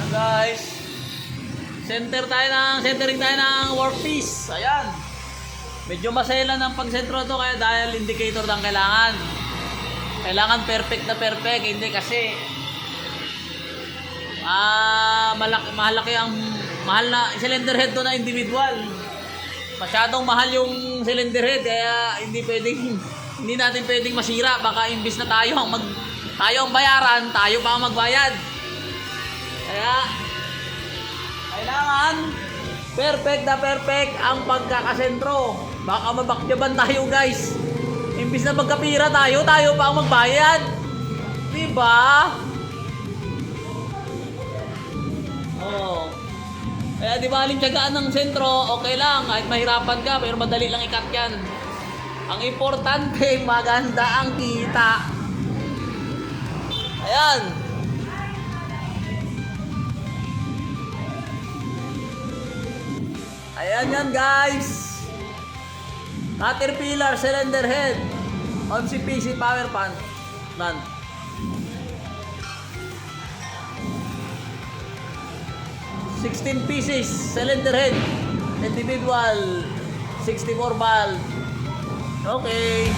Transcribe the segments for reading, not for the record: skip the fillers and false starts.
Guys, centering tayo ng workpiece. Ayan. Medyo masela ng pagsentro to, kaya dial indicator lang kailangan. Kailangan perfect na perfect, hindi kasi mahal na cylinder head to na individual. Masyadong mahal yung cylinder head, kaya hindi natin pwedeng masira. Baka imbis na tayo ang bayaran, tayo pa ang magbayad. Kaya kailangan perfect na perfect ang pagkakasentro. Baka mabakyaban tayo, guys. Imbis na magkapira tayo pa ang magbayad. Diba? Oh. Kaya di ba aling-tiyagaan ng sentro, okay lang. Kahit mahirapan ka, pero madali lang i-cut yan. Ang importante, maganda ang kita. Ayan. Ayan yan, guys. Caterpillar cylinder head on CPC power plant. 16 pieces cylinder head, individual, 64 valve. Okay.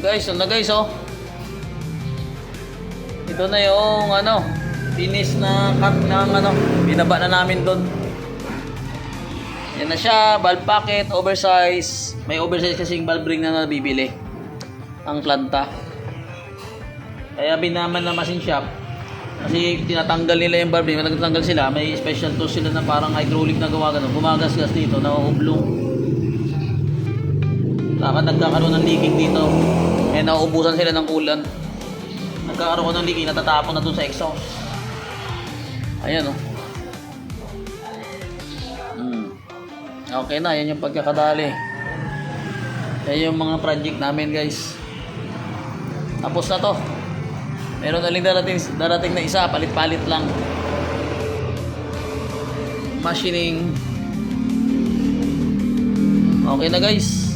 Guys, na guys, oh. Ito na yung ano, finish na cut ng ano, binaba na namin doon. Yan na siya, valve packet, oversize. May oversize kasing valve ring na nabibili ang planta. Kaya binaman na machine shop. Kasi tinatanggal nila yung valve ring. Kung nagtatanggal sila, may special tools sila na parang hydraulic na gawa ganun. Gumagasgas dito, nauublong. Dapat nagkakaroon ng leaking dito. Eh, nauubusan sila ng coolant. Nagkakaroon ng leaking, natatapon na dun sa exhaust. Ayan, oh. Okay na, yan yung pagkakadali. Yan yung mga project namin, guys. Tapos na to. Meron na lang darating na isa, palit-palit lang. Machining. Okay na, guys.